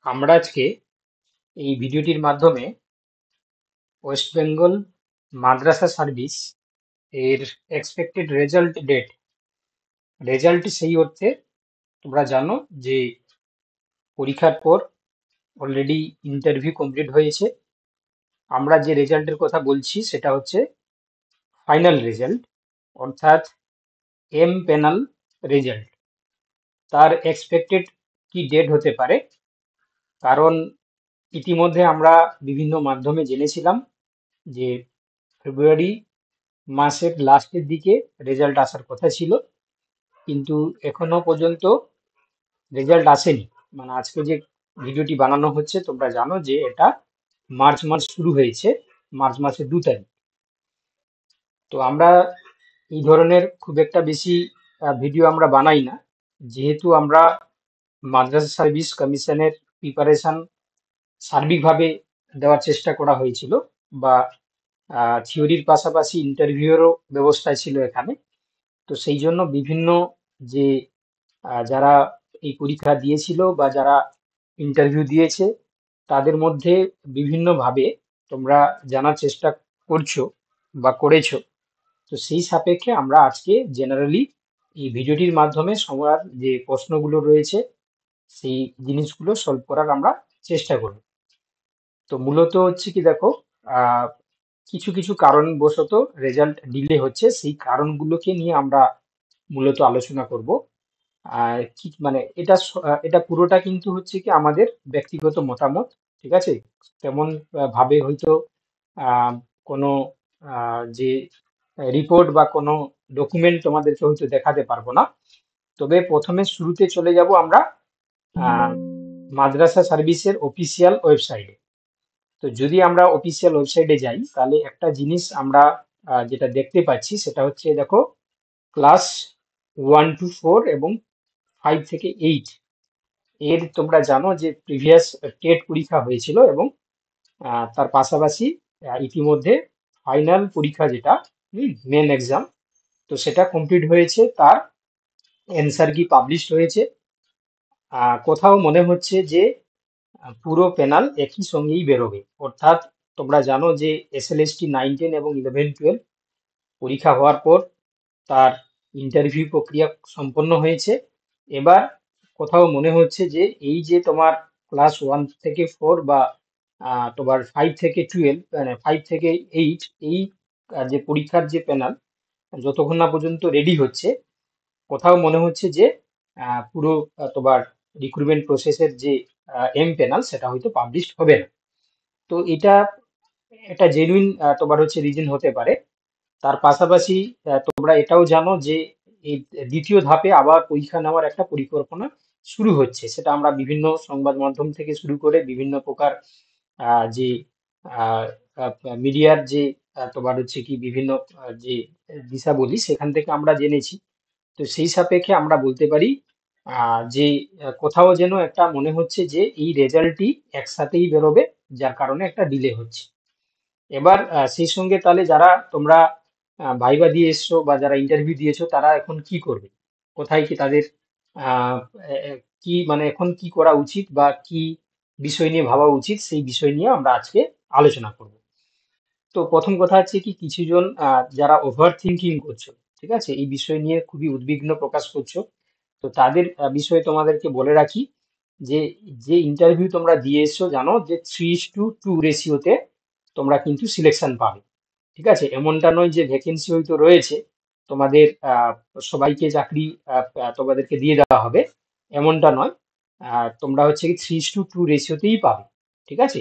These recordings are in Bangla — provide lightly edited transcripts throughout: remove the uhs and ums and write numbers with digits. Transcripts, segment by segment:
আমরা আজকে এই ভিডিওটির মাধ্যমে ওয়েস্ট বেঙ্গল মাদ্রাসা সার্ভিস এর এক্সপেক্টেড রেজাল্ট সেই অর্থে তোমরা জানো যে পরীক্ষার পর অলরেডি ইন্টারভিউ কমপ্লিট হয়েছে। আমরা যে রেজাল্টের কথা বলছি সেটা হচ্ছে ফাইনাল রেজাল্ট, অর্থাৎ এম প্যানেল রেজাল্ট। তার এক্সপেক্টেড কি ডেট হতে পারে, কারণ ইতিমধ্যে আমরা বিভিন্ন মাধ্যমে জেনেছিলাম যে ফেব্রুয়ারি মাসের লাস্টের দিকে রেজাল্ট আসার কথা ছিল, কিন্তু এখনো পর্যন্ত রেজাল্ট আসেনি। মানে আজকে যে ভিডিওটি বানানো হচ্ছে তোমরা জানো যে এটা মার্চ মাস শুরু হয়েছে, মার্চ মাসের 2 তারিখ। তো আমরা এই ধরনের খুব একটা বেশি ভিডিও আমরা বানাই না, যেহেতু আমরা মাদ্রাসা সার্ভিস কমিশনের প্রিপারেশন সার্বিকভাবে দেওয়ার চেষ্টা করা হয়েছিল, বা থিওরির পাশাপাশি ইন্টারভিউরও ব্যবস্থা ছিল এখানে। তো সেই জন্য বিভিন্ন যে যারা এই পরীক্ষা দিয়েছিল বা যারা ইন্টারভিউ দিয়েছে তাদের মধ্যে বিভিন্নভাবে তোমরা জানার চেষ্টা করছো বা করেছো। তো সেই সাপেক্ষে আমরা আজকে জেনারেলি এই ভিডিওটির মাধ্যমে সবার যে প্রশ্নগুলো রয়েছে সেই জিনিসগুলো সলভ করার আমরা চেষ্টা করব। তো মূলত হচ্ছে কি দেখো, আহ, কিছু কিছু কারণবশত রেজাল্ট ডিলে হচ্ছে, সেই কারণগুলোকে নিয়ে আমরা মূলত আলোচনা করব। কি মানে এটা পুরোটা কিন্তু হচ্ছে কি আমাদের ব্যক্তিগত মতামত, ঠিক আছে? তেমন ভাবে হয়তো আহ, কোনো যে রিপোর্ট বা কোনো ডকুমেন্ট তোমাদেরকে হয়তো দেখাতে পারবো না। তবে প্রথমে শুরুতে চলে যাব আমরা আহ, মাদ্রাসা সার্ভিসের অফিসিয়াল ওয়েবসাইটে। তো যদি আমরা অফিসিয়াল ওয়েবসাইটে যাই তাহলে একটা জিনিস আমরা যেটা দেখতে পাচ্ছি সেটা হচ্ছে দেখো, ক্লাস 1 to 4 এবং 5 থেকে 8 এর তোমরা জানো যে প্রিভিয়াস টেট পরীক্ষা হয়েছিল, এবং তার পাশাপাশি ইতিমধ্যে ফাইনাল পরীক্ষা যেটা মেন এক্সাম, তো সেটা কমপ্লিট হয়েছে, তার অ্যান্সার কি পাবলিশড হয়েছে। কোথাও মনে হচ্ছে যে পুরো প্যানেল একই সঙ্গেই বেরোবে, অর্থাৎ তোমরা জানো যে এসএলএসটি 9, 10 এবং 11, 12 পরীক্ষা হওয়ার পর তার ইন্টারভিউ প্রক্রিয়া সম্পন্ন হয়েছে। এবার কোথাও মনে হচ্ছে যে এই যে তোমার ক্লাস 1 থেকে 4 বা তোমার 5 থেকে 12, মানে 5 থেকে 8, এই যে পরীক্ষার যে প্যানেল যতক্ষণ না পর্যন্ত রেডি হচ্ছে, কোথাও মনে হচ্ছে যে পুরো তোমার রিক্রুটমেন্ট প্রসেসের যে এম প্যানেল সেটা হয়তো পাবলিশ হবে না। তো এটা একটা জেনুইন তোমার হচ্ছে রিজন হতে পারে। তার পাশাপাশি তোমরা এটাও জানো যে এই দ্বিতীয় ধাপে আবার পরীক্ষা নেওয়ার একটা পরিকল্পনা শুরু হচ্ছে, সেটা আমরা বিভিন্ন সংবাদ মাধ্যম থেকে শুরু করে বিভিন্ন প্রকার যে মিডিয়ার যে তোমার হচ্ছে কি বিভিন্ন যে দিশাবলী সেখান থেকে আমরা জেনেছি। তো সেই সাপেক্ষে আমরা বলতে পারি যে কোথাও যেন একটা মনে হচ্ছে যে এই রেজাল্টটি একসাথেই বেরোবে, যার কারণে একটা ডিলে হচ্ছে। এবার সেই সঙ্গে তাহলে যারা তোমরা ভাইবা দিয়ে এসছো বা যারা ইন্টারভিউ দিয়েছো তারা এখন কি করবে, কোথায় কি তাদের আহ, কি মানে এখন কি করা উচিত বা কি বিষয় নিয়ে ভাবা উচিত, সেই বিষয় নিয়ে আমরা আজকে আলোচনা করব। তো প্রথম কথা হচ্ছে কি, কিছুজন যারা ওভার থিঙ্কিং করছো, ঠিক আছে, এই বিষয় নিয়ে খুবই উদ্বিগ্ন প্রকাশ করছো, তো তাদের বিষয়ে তোমাদেরকে বলে রাখি যে যে ইন্টারভিউ তোমরা দিয়ে এসছো জানো যে 3:2 রেশিওতে তোমরা কিন্তু সিলেকশন পাবে। ঠিক আছে, এমনটা নয় যে ভ্যাকেন্সি হয়তো রয়েছে তোমাদের সবাইকে চাকরি তোমাদেরকে দিয়ে দেওয়া হবে, এমনটা নয়। তোমরা হচ্ছে কি 3:2 রেশিওতেই পাবে। ঠিক আছে,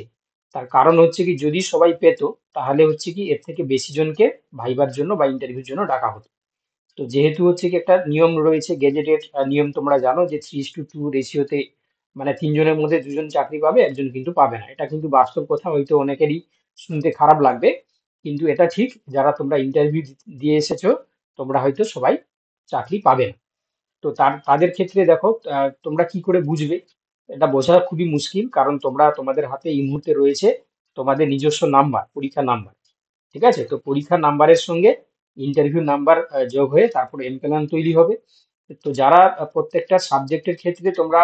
তার কারণ হচ্ছে কি যদি সবাই পেতো তাহলে হচ্ছে কি এর থেকে বেশি জনকে ভাইবার জন্য বা ইন্টারভিউর জন্য ডাকা হতো। তো যেহেতু হচ্ছে কি একটা নিয়ম রয়েছে, গেজেটেড নিয়ম, তোমরা জানো যে 3:2 রেশিওতে মানে 3 জনের মধ্যে 2 জন চাকরি পাবে, একজন কিন্তু পাবে না। এটা কিন্তু বাস্তব কথা, হয়তো অনেকেরই শুনতে খারাপ লাগবে, কিন্তু এটা ঠিক। যারা তোমরা ইন্টারভিউ দিয়ে এসেছো তোমরা হয়তো সবাই চাকরি পাবে না। তো তাদের ক্ষেত্রে দেখো, তোমরা কি করে বুঝবে, এটা বোঝা খুবই মুশকিল, কারণ তোমরা তোমাদের হাতে এই মুহূর্তে রয়েছে তোমাদের নিজস্ব নাম্বার, পরীক্ষা নাম্বার। ঠিক আছে, তো পরীক্ষার নাম্বারের সঙ্গে ইন্টারভিউ নাম্বার যোগ হয়ে তারপরে এমপ্লয়ন তৈরি হবে। তো যারা প্রত্যেকটা সাবজেক্টের ক্ষেত্রে তোমরা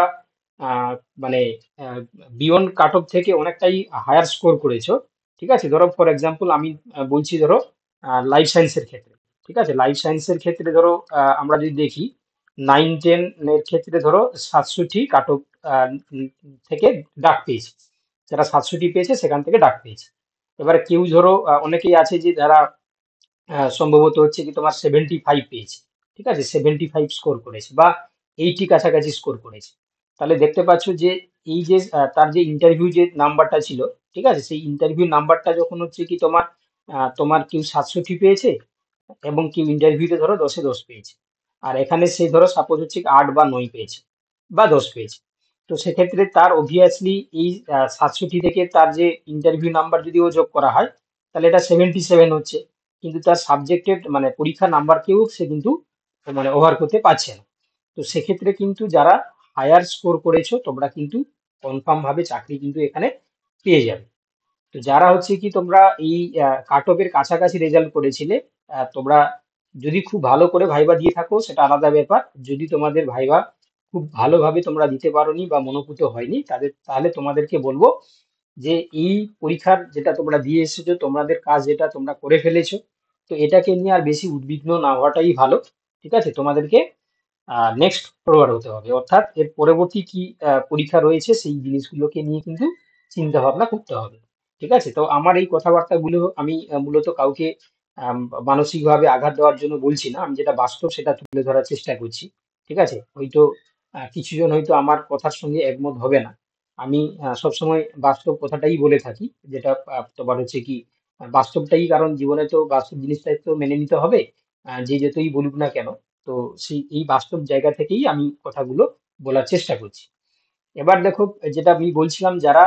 আহ, মানে বিয়ন্ড কাট অফ থেকে অনেকটাই হায়ার স্কোর করেছো, ঠিক আছে, ধরো ফর এক্সাম্পল আমি বলছি, ধরো লাইফ সায়েন্সের ক্ষেত্রে, ঠিক আছে, লাইফ সায়েন্সের ক্ষেত্রে ধরো আমরা যদি দেখি 9-10 এর ক্ষেত্রে ধরো 67 কাট অফ থেকে ডাক পেয়েছে, যারা 67 পেয়েছে সেখান থেকে ডাক পেয়েছে। এবারে কেউ ধরো অনেকেই আছে যে যারা সম্ভবত হচ্ছে কি তোমার 75 পেয়েছে, ঠিক আছে, 75 স্কোর করেছে বা 80 কাছাকাছি স্কোর করেছে। তাহলে দেখতে পাচ্ছ যে এই যে তার যে ইন্টারভিউ যে নাম্বারটা ছিল, ঠিক আছে, সেই ইন্টারভিউ নাম্বারটা যখন হচ্ছে কি তোমার তোমার কেউ 67 পেয়েছে এবং কেউ ইন্টারভিউতে ধরো 10-এ 10 পেয়েছে, আর এখানে সে ধরো সাপোজ হচ্ছে কি 8 বা 9 পেয়েছে বা 10 পেয়েছে। তো সেক্ষেত্রে তার অবভিয়াসলি এই 67 থেকে তার যে ইন্টারভিউ নাম্বার যদি ও যোগ করা হয়, তাহলে এটা 77 হচ্ছে, কিন্তু তার সাবজেক্টের মানে পরীক্ষা নাম্বারকেও সে কিন্তু মানে ওভার করতে পারছে না। তো সেক্ষেত্রে কিন্তু যারা হায়ার স্কোর করেছো তোমরা কিন্তু কনফার্ম ভাবে চাকরি কিন্তু এখানে পেয়ে যাবে। তো যারা হচ্ছে কি তোমরা এই কাট অফের কাছাকাছি রেজাল্ট করেছিলে, তোমরা যদি খুব ভালো করে ভাইবা দিয়ে থাকো সেটা আলাদা ব্যাপার। যদি তোমাদের ভাইবা খুব ভালোভাবে তোমরা দিতে পারোনি বা মনোপুত হয়নি, তাহলে তোমাদেরকে বলবো যে এই পরীক্ষার যেটা তোমরা দিয়ে এসেছো, তোমাদের কাজ যেটা তোমরা করে ফেলেছো, তো এটাকে নিয়ে আর বেশি উদ্বিগ্ন না হওয়াটাই ভালো। ঠিক আছে, তোমাদেরকে নেক্সট ফরওয়ার্ড হতে হবে, অর্থাৎ এর পরবর্তী কি পরীক্ষা রয়েছে সেই জিনিসগুলোকে নিয়ে কিন্তু চিন্তা ভাবনা করতে হবে। ঠিক আছে, তো আমার এই কথাবার্তাগুলো আমি মূলত কাউকে আম, মানসিকভাবে আঘাত দেওয়ার জন্য বলছি না, আমি যেটা বাস্তব সেটা তুলে ধরার চেষ্টা করছি। ঠিক আছে, হয়তো কিছু জন হয়তো আমার কথার সঙ্গে একমত হবে না। আমি সবসময় বাস্তব কথাটাই বলে থাকি, যেটা তোমার হচ্ছে কি বাস্তবটাই, কারণ জীবনে তো বাস্তব জিনিসটাই তো মেনে নিতে হবে, যে যতই বলুক না কেন। তো সেই এই বাস্তব জায়গা থেকেই আমি কথাগুলো বলার চেষ্টা করছি। এবার দেখো, যেটা আমি বলছিলাম, যারা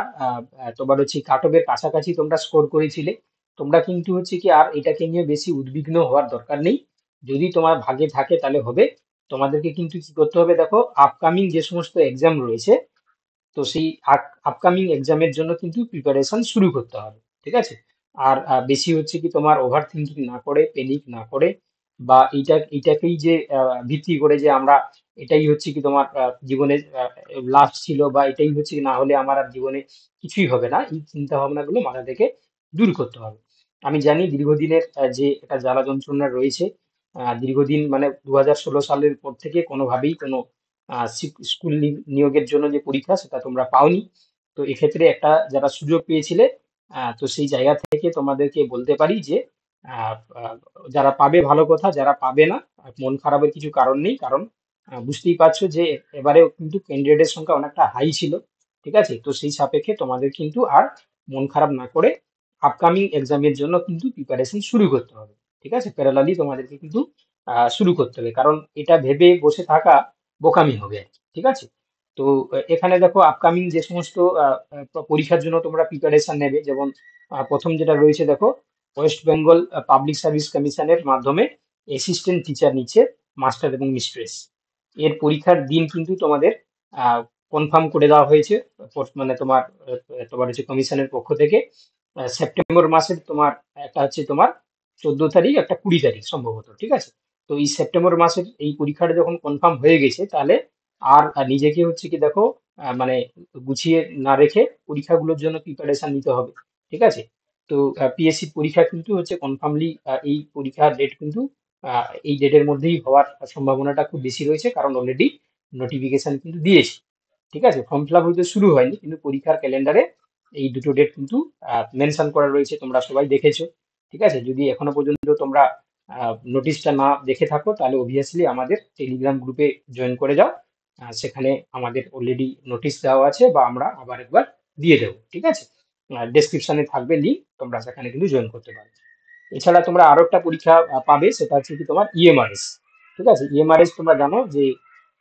তোমার হচ্ছে কাটবের কাছাকাছি তোমরা স্কোর করেছিলে, তোমরা কিন্তু হচ্ছে কি আর এটাকে নিয়ে বেশি উদ্বিগ্ন হওয়ার দরকার নেই। যদি তোমার ভাগ্যে থাকে তাহলে হবে। তোমাদেরকে কিন্তু কি করতে হবে, দেখো আপকামিং যে সমস্ত এক্সাম রয়েছে, তো সেই আপকামিং এক্সামের জন্য কিন্তু প্রিপারেশন শুরু করতে হবে। ঠিক আছে, আর বেশি হচ্ছে কি তোমার ওভার থিঙ্কিং না করে, প্যানিক না করে, বা এইটাকেই যে ভিত্তি করে যে আমরা এটাই হচ্ছে কি তোমার জীবনে লাস্ট ছিল, বা এটাই হচ্ছে কি না হলে আমার আর জীবনে কিছুই হবে না, এই চিন্তা ভাবনাগুলো মাথা থেকে দূর করতে হবে। আমি জানি দীর্ঘদিনের যে একটা জ্বালা যন্ত্রণা রয়েছে, দীর্ঘদিন মানে 2016 সালের পর থেকে কোনোভাবেই কোনো স্কুল নিয়োগের জন্য যে পরীক্ষা সেটা তোমরা পাওনি। তো এক্ষেত্রে একটা যারা সুযোগ পেয়েছিলে, তো সেই জায়গা থেকে তোমাদেরকে বলতে পারি যে আহ, আহ, যারা পাবে ভালো কথা, যারা পাবে না মন খারাপের কিছু কারণ নেই, কারণ বুঝতেই পারছো যে এবারেও কিন্তু ক্যান্ডিডেটের সংখ্যা অনেকটা হাই ছিল। ঠিক আছে, তো সেই সাপেক্ষে তোমাদের কিন্তু আর মন খারাপ না করে আপকামিং এক্সামের জন্য কিন্তু প্রিপারেশন শুরু করতে হবে। ঠিক আছে, প্যারালালি তোমাদেরকে কিন্তু শুরু করতে হবে, কারণ এটা ভেবে বসে থাকা বোকামি হবে আর কি। ঠিক আছে, তো এখানে দেখো আপকামিং যে সমস্ত পরীক্ষার জন্য তোমরা প্রিপারেশন নেবে, যেমন প্রথম যেটা রয়েছে দেখো, ওয়েস্ট বেঙ্গল পাবলিক সার্ভিস কমিশনের মাধ্যমে অ্যাসিস্ট্যান্ট টিচার নিচ্ছে, মাস্টার এবং মিস্ট্রেস। এর পরীক্ষার দিন কিন্তু তোমাদের কনফার্ম করে দেওয়া হয়েছে, মানে তোমার হচ্ছে কমিশনের পক্ষ থেকে। সেপ্টেম্বর মাসের তোমার একটা হচ্ছে তোমার 14 তারিখ, একটা 20 তারিখ সম্ভবত। ঠিক আছে, তো এই সেপ্টেম্বর মাসের এই পরীক্ষাটা যখন কনফার্ম হয়ে গেছে, তাহলে আর নিজেকে হচ্ছে কি দেখো মানে গুছিয়ে না রেখে পরীক্ষাগুলোর জন্য প্রিপারেশন নিতে হবে। ঠিক আছে, তো পিএসসি পরীক্ষা কিন্তু হচ্ছে কনফার্মলি এই পরীক্ষার ডেট কিন্তু এই ডেটের মধ্যেই হওয়ার সম্ভাবনাটা খুব বেশি রয়েছে, কারণ অলরেডি নোটিফিকেশন কিন্তু দিয়েছে। ঠিক আছে, ফর্ম ফিল আপ হয়তো শুরু হয়নি, কিন্তু পরীক্ষার ক্যালেন্ডারে এই দুটো ডেট কিন্তু মেনশন করা রয়েছে, তোমরা সবাই দেখেছো। ঠিক আছে, যদি এখনো পর্যন্ত তোমরা নোটিশটা না দেখে থাকো, তাহলে অবভিয়াসলি আমাদের টেলিগ্রাম গ্রুপে জয়েন করে যাও। সেখানে আমাদের অলরেডি নোটিশ দেওয়া আছে, বা আমরা আবার একবার দিয়ে দেবো। ঠিক আছে, ডেসক্রিপশনে থাকবে লিঙ্ক, তোমরা সেখানে কিন্তু জয়েন করতে পারো। এছাড়া তোমরা আরো একটা পরীক্ষা পাবে, সেটা হচ্ছে কি তোমার ইএমআরএস। ঠিক আছে, ইএমআরএস তোমরা জানো যে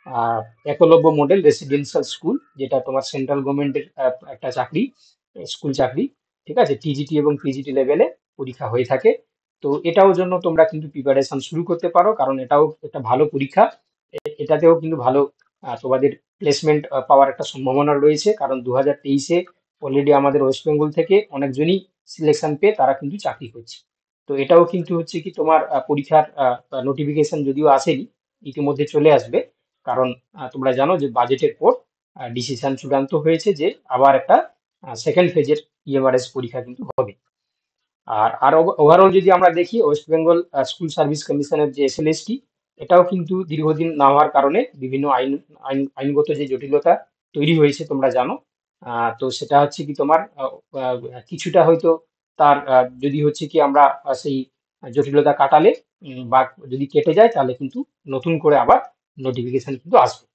আহ, একলব্য মডেল রেসিডেন্সিয়াল স্কুল, যেটা তোমার সেন্ট্রাল গভর্নমেন্টের একটা চাকরি, স্কুল চাকরি। ঠিক আছে, টিজিটি এবং পিজিটি লেভেলে পরীক্ষা হয়ে থাকে। তো এটাও জন্য তোমরা কিন্তু প্রিপারেশন শুরু করতে পারো, কারণ এটাও একটা ভালো পরীক্ষা। এটাতেও কিন্তু ভালো তোমাদের প্লেসমেন্ট পাওয়ার একটা সম্ভাবনা রয়েছে, কারণ 2023-এ অলরেডি আমাদের ওয়েস্ট বেঙ্গল থেকে অনেকজনই সিলেকশন পেয়ে তারা কিন্তু চাকরি করছে। তো এটাও কিন্তু হচ্ছে কি তোমার পরীক্ষার নোটিফিকেশন যদিও আসেনি, ইতিমধ্যে চলে আসবে, কারণ তোমরা জানো যে বাজেটের পর ডিসিশন চূড়ান্ত হয়েছে যে আবার একটা সেকেন্ড ফেজের ইএমআরএস পরীক্ষা কিন্তু হবে। আর ওভারঅল যদি আমরা দেখি, ওয়েস্ট বেঙ্গল স্কুল সার্ভিস কমিশনের যে এসএলএসটি, এটাও কিন্তু দীর্ঘদিন না হওয়ার কারণে বিভিন্ন আইনগত যে জটিলতা তৈরি হয়েছে তোমরা জানো। তো সেটা হচ্ছে কি তোমার কিছুটা হয়তো তার যদি হচ্ছে কি আমরা সেই জটিলতা কাটালে বা যদি কেটে যায় তাহলে কিন্তু নতুন করে আবার নোটিফিকেশন কিন্তু আসবে।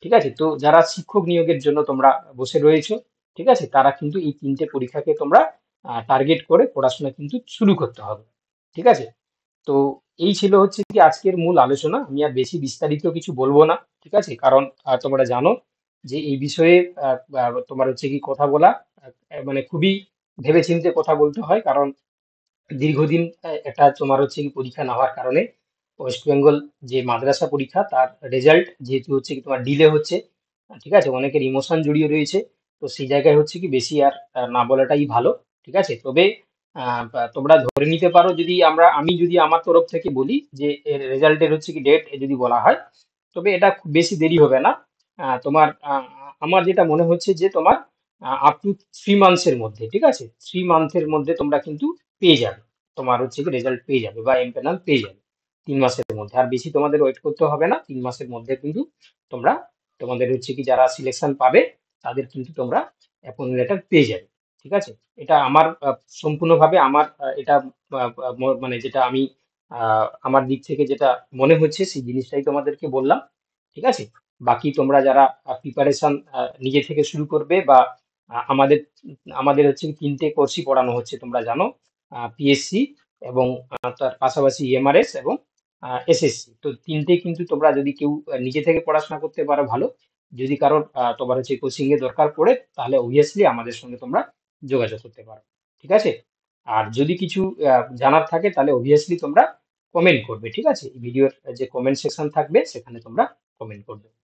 ঠিক আছে, তো যারা শিক্ষক নিয়োগের জন্য তোমরা বসে রয়েছো, ঠিক আছে, তারা কিন্তু এই তিনটে পরীক্ষাকে তোমরা টার্গেট করে পড়াশোনা কিন্তু শুরু করতে হবে। ঠিক আছে, তো এই ছিল হচ্ছে কি আজকের মূল আলোচনা। আমি আর বেশি বিস্তারিত কিছু বলবো না। ঠিক আছে, কারণ তোমরা জানো যে এই বিষয়ে তোমার হচ্ছে কি কথা বলা মানে খুবই ভেবেচিন্তে কথা বলতে হয়, কারণ দীর্ঘদিন একটা তোমার হচ্ছে কি পরীক্ষা না হওয়ার কারণে ওয়েস্ট বেঙ্গল যে মাদ্রাসা পরীক্ষা তার রেজাল্ট যেহেতু হচ্ছে কি তোমার ডিলে হচ্ছে, ঠিক আছে, অনেকের ইমোশন জড়িয়ে রয়েছে। তো সেই জায়গায় হচ্ছে কি বেশি আর না বলাটাই ভালো। ঠিক আছে, তবে তোমরা ধরে নিতে পারো, যদি আমি যদি আমার তরফ থেকে বলি যে এর রেজাল্টের হচ্ছে কি ডেট যদি বলা হয়, তবে এটা খুব বেশি দেরি হবে না। তোমার আমার যেটা মনে হচ্ছে যে তোমার আপ টু 3 মান্থসের মধ্যে, ঠিক আছে, 3 মান্থের মধ্যে তোমরা কিন্তু পেয়ে যাবে। তোমার হচ্ছে কি রেজাল্ট পেয়ে যাবে বা এমপ্যানেল পেয়ে যাবে 3 মাসের মধ্যে। আর বেশি তোমাদের ওয়েট করতে হবে না, 3 মাসের মধ্যে কিন্তু তোমরা তোমাদের হচ্ছে কি যারা সিলেকশন পাবে তাদের কিন্তু তোমরা অ্যাপয়েন্টমেন্ট লেটার পেয়ে যাবে। ঠিক আছে, এটা আমার সম্পূর্ণভাবে আমার এটা মানে যেটা আমি আমার দিক থেকে যেটা মনে হচ্ছে সেই জিনিসটাই তোমাদেরকে বললাম। ঠিক আছে, বাকি তোমরা যারা প্রিপারেশন নিজে থেকে শুরু করবে বা আমাদের আমাদের হচ্ছে কি 3টে কোর্সই পড়ানো হচ্ছে তোমরা জানো, পিএসসি এবং তার পাশাপাশি এমআরএস এবং এসএসসি। তো 3টে কিন্তু তোমরা যদি কেউ নিজে থেকে পড়াশোনা করতে পারো ভালো, যদি কারোর তোমার হচ্ছে কোচিং এর দরকার পড়ে তাহলে অবভিয়াসলি আমাদের সঙ্গে তোমরা যোগাযোগ করতে পারো। ঠিক আছে, আর যদি কিছু জানার থাকে তাহলে অবভিয়াসলি তোমরা কমেন্ট করবে। ঠিক আছে, ভিডিওর যে কমেন্ট সেকশন থাকবে সেখানে তোমরা কমেন্ট করবে।